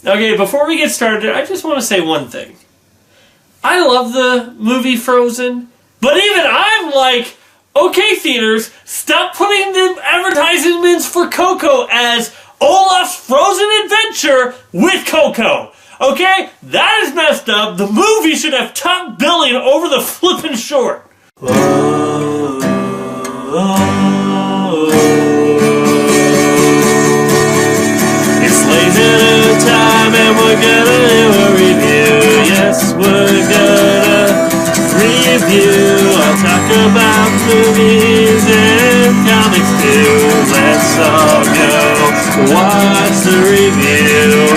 Okay, before we get started, I just want to say one thing. I love the movie Frozen, but even I'm like, okay, theaters, stop putting the advertisements for Coco as Olaf's Frozen Adventure with Coco. Okay? That is messed up. The movie should have top billing over the flippin' short. It's laser time and we're gonna do a review. Yes, we're gonna review. I'll talk about movies and comics too. Let's all go watch the review.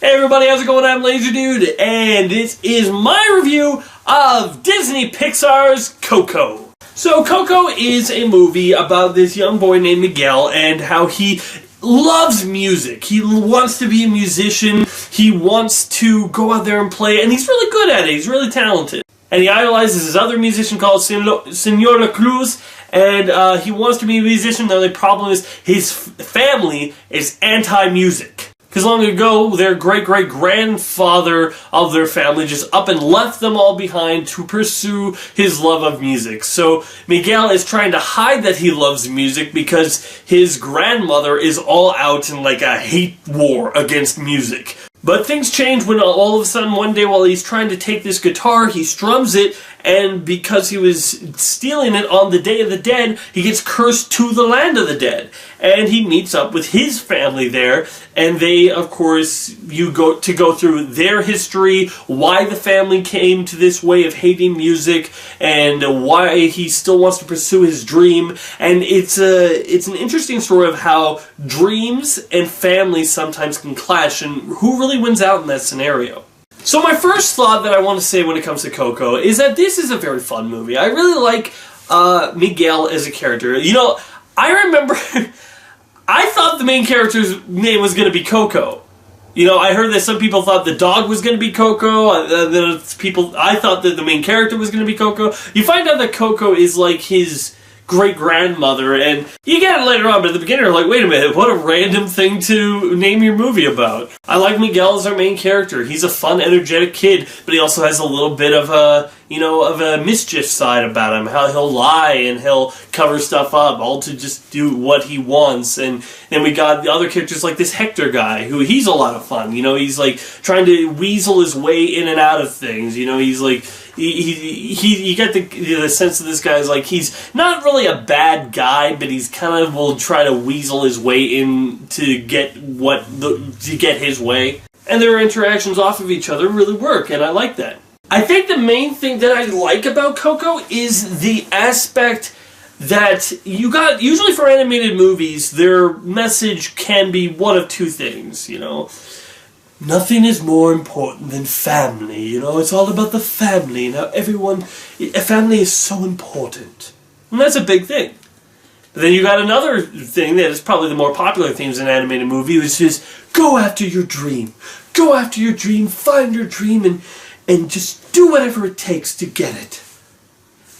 Hey everybody, how's it going? I'm Laser Dude, and this is my review of Disney Pixar's Coco. So Coco is a movie about this young boy named Miguel and how he loves music. He wants to be a musician, he wants to go out there and play, and he's really good at it, he's really talented. And he idolizes this other musician called Senor La Cruz, and he wants to be a musician. The only problem is his family is anti-music. Because long ago, their great-great-grandfather of their family just up and left them all behind to pursue his love of music. So Miguel is trying to hide that he loves music because his grandmother is all out in like a hate war against music. But things change when all of a sudden one day while he's trying to take this guitar, he strums it, and because he was stealing it on the Day of the Dead, he gets cursed to the land of the dead. And he meets up with his family there, and they, of course, go through their history, why the family came to this way of hating music, and why he still wants to pursue his dream. And it's an interesting story of how dreams and family sometimes can clash, and who really wins out in that scenario. So my first thought that I want to say when it comes to Coco is that this is a very fun movie. I really like Miguel as a character. You know, I remember I thought the main character's name was going to be Coco. You know, I heard that some people thought the dog was going to be Coco. I thought that the main character was going to be Coco. You find out that Coco is like his great-grandmother, and you get it later on, but at the beginning you're like, wait a minute, what a random thing to name your movie about. I like Miguel as our main character. He's a fun, energetic kid, but he also has a little bit of a mischief side about him, how he'll lie and he'll cover stuff up, all to just do what he wants. And then we got the other characters like this Hector guy, who he's a lot of fun. You know, he's like trying to weasel his way in and out of things. You know, he's like, you get the sense of this guy is like, he's not really a bad guy, but he's kind of will try to weasel his way in to get his way. And their interactions off of each other really work, and I like that. I think the main thing that I like about Coco is the aspect that you got, usually for animated movies, their message can be one of two things, you know. Nothing is more important than family, you know, it's all about the family and how a family is so important. And that's a big thing. But then you got another thing that is probably the more popular themes in an animated movie, which is go after your dream. Go after your dream, find your dream, and just do whatever it takes to get it.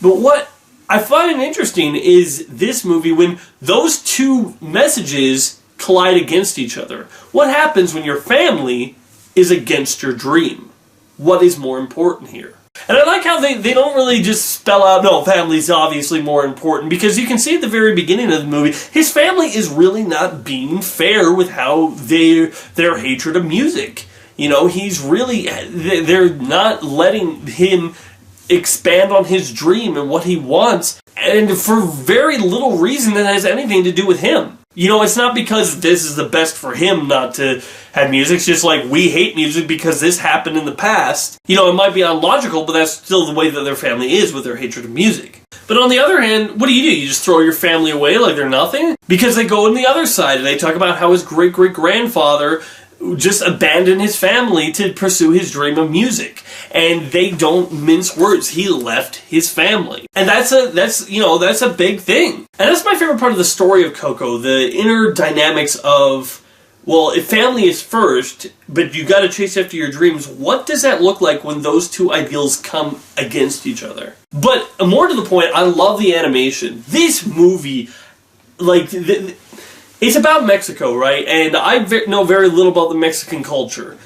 But what I find interesting is this movie, when those two messages collide against each other. What happens when your family is against your dream? What is more important here? And I like how they don't really just spell out, no, family's obviously more important, because you can see at the very beginning of the movie, his family is really not being fair with how their hatred of music. You know, they're not letting him expand on his dream and what he wants, and for very little reason that has anything to do with him. You know, it's not because this is the best for him not to have music. It's just like, we hate music because this happened in the past. You know, it might be illogical, but that's still the way that their family is with their hatred of music. But on the other hand, what do? You just throw your family away like they're nothing? Because they go on the other side, and they talk about how his great-great-grandfather just abandoned his family to pursue his dream of music. And they don't mince words. He left his family. And that's a big thing. And that's my favorite part of the story of Coco, the inner dynamics of well, if family is first, but you got to chase after your dreams, what does that look like when those two ideals come against each other? But more to the point, I love the animation. This movie, like, it's about Mexico, right? And I know very little about the Mexican culture.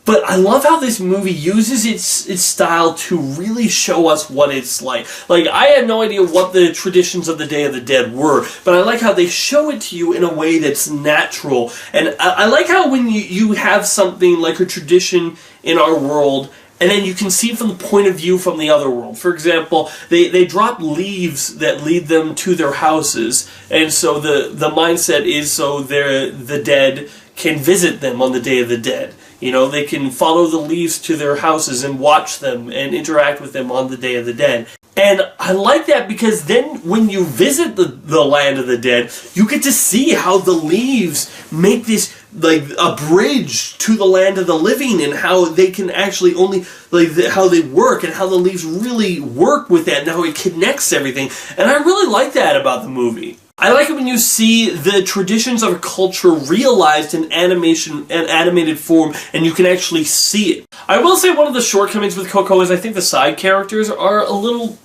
But I love how this movie uses its style to really show us what it's like. Like, I had no idea what the traditions of the Day of the Dead were, but I like how they show it to you in a way that's natural. And I like how when you have something like a tradition in our world, and then you can see from the point of view from the other world. For example, they drop leaves that lead them to their houses, and so the mindset is so the dead can visit them on the Day of the Dead. You know, they can follow the leaves to their houses and watch them and interact with them on the Day of the Dead. And I like that because then when you visit the land of the dead, you get to see how the leaves make this, like, a bridge to the land of the living, and how they can actually only, like, how they work, and how the leaves really work with that, and how it connects everything. And I really like that about the movie. I like it when you see the traditions of a culture realized in animation and animated form, and you can actually see it. I will say one of the shortcomings with Coco is I think the side characters are a little,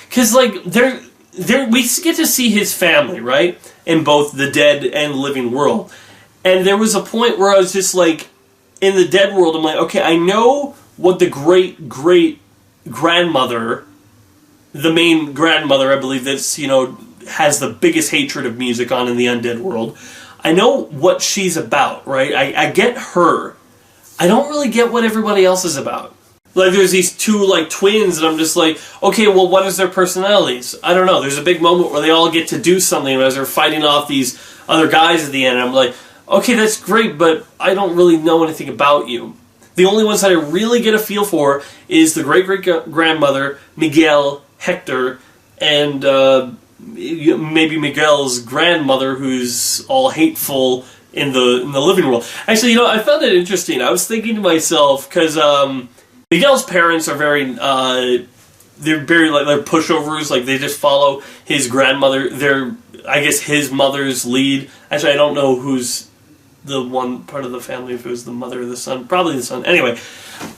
because like we get to see his family, right, in both the dead and living world, and there was a point where I was just like, in the dead world, I'm like, okay, I know what the great grandmother, the main grandmother, I believe that's, you know, has the biggest hatred of music on in the undead world. I know what she's about, right? I get her. I don't really get what everybody else is about. Like, there's these two, like, twins, and I'm just like, okay, well, what is their personalities? I don't know. There's a big moment where they all get to do something as they're fighting off these other guys at the end, and I'm like, okay, that's great, but I don't really know anything about you. The only ones that I really get a feel for is the great-great-grandmother, Miguel, Hector, and maybe Miguel's grandmother, who's all hateful in the living world. Actually, you know, I found it interesting. I was thinking to myself, because Miguel's parents are very, they're very, like, they're pushovers. Like, they just follow his grandmother. They're, I guess, his mother's lead. Actually, I don't know who's the one part of the family, if it was the mother or the son. Probably the son. Anyway,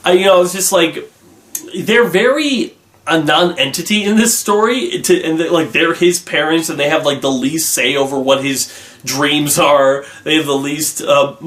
you know, it's just like, they're very a non-entity in this story, and like, they're his parents, and they have, like, the least say over what his dreams are. They have the least they have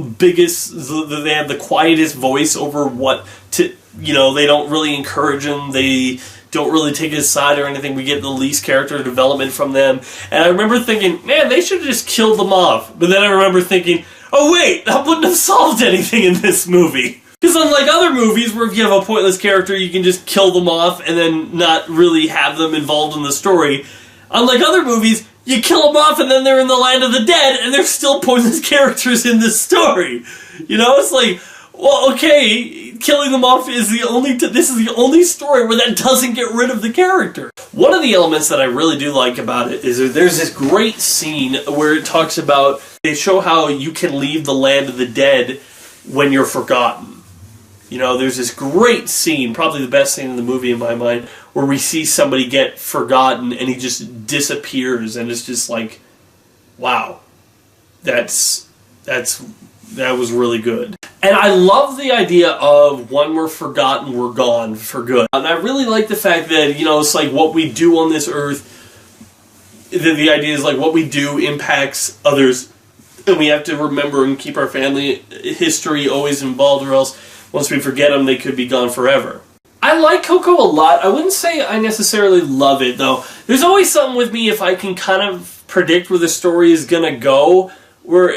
the quietest voice over what to, you know, they don't really encourage him, they don't really take his side or anything. We get the least character development from them, and I remember thinking, man, they should have just killed them off. But then I remember thinking, oh wait, that wouldn't have solved anything in this movie. Because unlike other movies where if you have a pointless character, you can just kill them off and then not really have them involved in the story. Unlike other movies, you kill them off and then they're in the land of the dead and they're still pointless characters in this story. You know, it's like, well, okay, killing them off is this is the only story where that doesn't get rid of the character. One of the elements that I really do like about it is there's this great scene where it talks about, they show how you can leave the land of the dead when you're forgotten. You know, there's this great scene, probably the best scene in the movie in my mind, where we see somebody get forgotten and he just disappears, and it's just like, wow, that was really good. And I love the idea of when we're forgotten, we're gone for good. And I really like the fact that, you know, it's like what we do on this earth, the idea is like what we do impacts others, and we have to remember and keep our family history always involved, or else once we forget them, they could be gone forever. I like Coco a lot. I wouldn't say I necessarily love it, though. There's always something with me if I can kind of predict where the story is going to go, where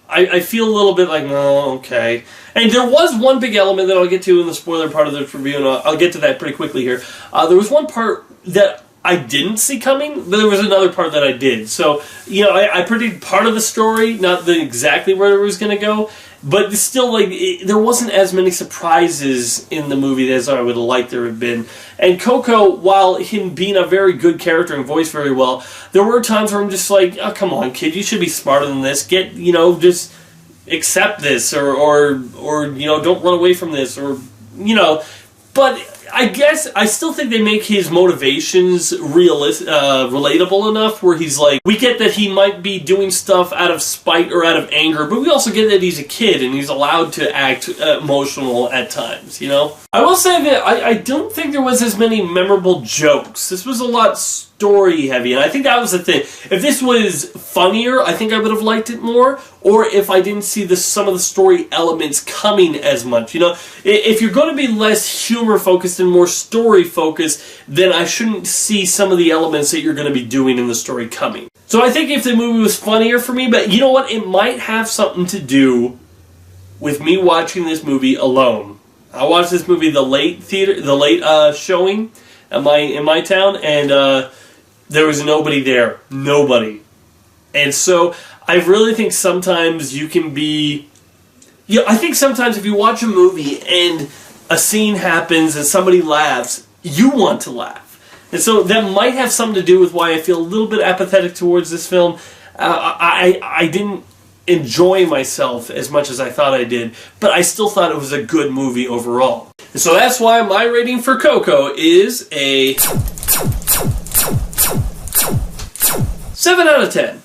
I feel a little bit like, oh, okay. And there was one big element that I'll get to in the spoiler part of this review, and I'll get to that pretty quickly here. There was one part that I didn't see coming, but there was another part that I did. So, you know, I predicted part of the story, not exactly where it was going to go. But still, like, there wasn't as many surprises in the movie as I would have liked there had been. And Coco, while him being a very good character and voiced very well, there were times where I'm just like, oh, come on, kid, you should be smarter than this. Get, you know, just accept this, or you know, don't run away from this, or, you know. But I guess I still think they make his motivations relatable enough where he's like, we get that he might be doing stuff out of spite or out of anger, but we also get that he's a kid and he's allowed to act emotional at times, you know? I will say that I don't think there was as many memorable jokes. This was a lot story heavy, and I think that was the thing. If this was funnier, I think I would have liked it more, or if I didn't see some of the story elements coming as much. You know, if you're going to be less humor focused and more story focused, then I shouldn't see some of the elements that you're going to be doing in the story coming. So I think if the movie was funnier for me, but you know what, it might have something to do with me watching this movie alone. I watched this movie the late showing in my town, and there was nobody there. Nobody. And so I really think sometimes you can be... I think sometimes if you watch a movie and a scene happens and somebody laughs, you want to laugh. And so that might have something to do with why I feel a little bit apathetic towards this film. I didn't enjoy myself as much as I thought I did, but I still thought it was a good movie overall. And so that's why my rating for Coco is a 7 out of 10.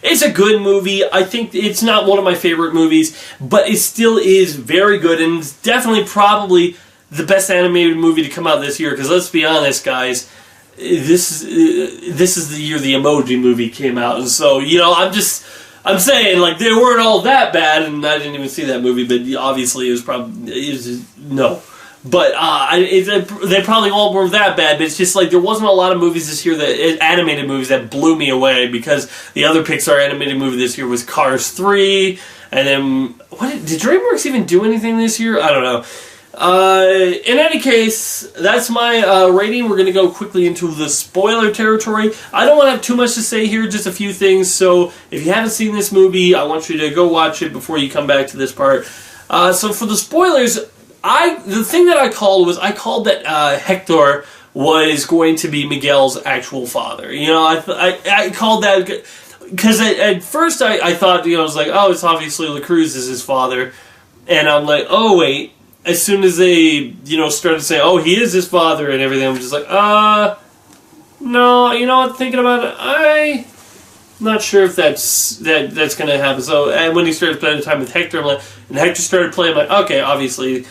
It's a good movie. I think it's not one of my favorite movies, but it still is very good, and it's definitely probably the best animated movie to come out this year, because let's be honest, guys, this is the year the Emoji Movie came out, and so, you know, I'm saying, like, they weren't all that bad, and I didn't even see that movie, but obviously it was no. But they probably all were that bad, but it's just like there wasn't a lot of movies this year, animated movies, that blew me away, because the other Pixar animated movie this year was Cars 3, and then, did DreamWorks even do anything this year? I don't know. In any case, that's my rating. We're going to go quickly into the spoiler territory. I don't want to have too much to say here, just a few things, so if you haven't seen this movie, I want you to go watch it before you come back to this part. So for the spoilers, the thing that I called that Hector was going to be Miguel's actual father. You know, I called that, because at first I thought, you know, I was like, oh, it's obviously La Cruz is his father, and I'm like, oh, wait. As soon as they, you know, started saying, oh, he is his father and everything, I'm just like, no, you know what, thinking about it, I'm not sure if that's going to happen. So, and when he started playing time with Hector, I'm like, and Hector started playing, I'm like, okay, obviously,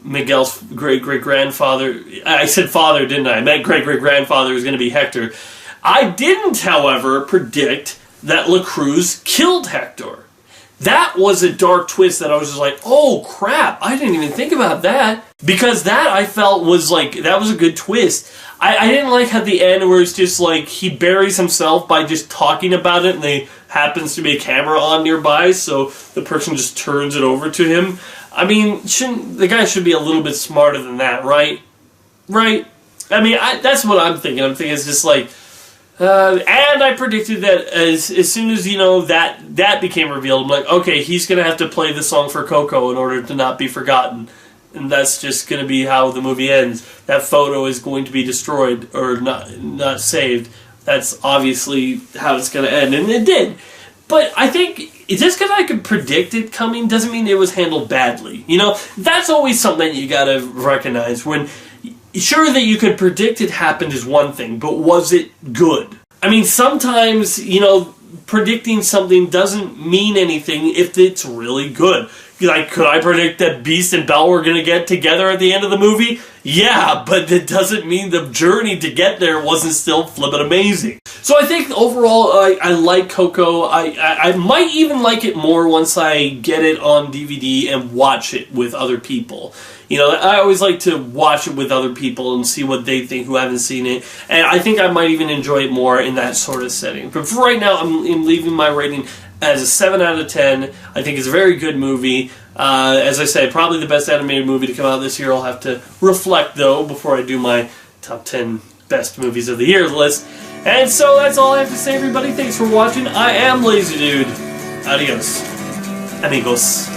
Miguel's great-great-grandfather, I said father, didn't I? I meant great-great-grandfather was going to be Hector. I didn't, however, predict that La Cruz killed Hector. That was a dark twist that I was just like, oh crap, I didn't even think about that. Because that I felt was like, that was a good twist. I didn't like how the end where it's just like, he buries himself by just talking about it and there happens to be a camera on nearby, so the person just turns it over to him. I mean, the guy should be a little bit smarter than that, right? Right? I mean, that's what I'm thinking. I'm thinking it's just like, and I predicted that as soon as, you know, that became revealed, I'm like, okay, he's going to have to play the song for Coco in order to not be forgotten. And that's just going to be how the movie ends. That photo is going to be destroyed or not saved. That's obviously how it's going to end. And it did. But I think just because I could predict it coming doesn't mean it was handled badly. You know, that's always something that you got to recognize. When sure that you could predict it happened is one thing, but was it good? I mean, sometimes, you know, predicting something doesn't mean anything if it's really good. Like, could I predict that Beast and Belle were going to get together at the end of the movie? Yeah, but it doesn't mean the journey to get there wasn't still flippin' amazing. So I think overall, I like Coco. I might even like it more once I get it on DVD and watch it with other people. You know, I always like to watch it with other people and see what they think who haven't seen it. And I think I might even enjoy it more in that sort of setting. But for right now, I'm leaving my rating as a 7 out of 10. I think it's a very good movie. As I say, probably the best animated movie to come out this year. I'll have to reflect, though, before I do my top 10 best movies of the year list. And so that's all I have to say, everybody. Thanks for watching. I am Lazy Dude. Adios, amigos.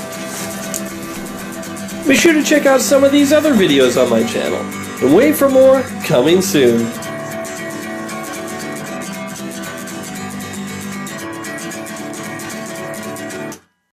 Be sure to check out some of these other videos on my channel. And wait for more coming soon.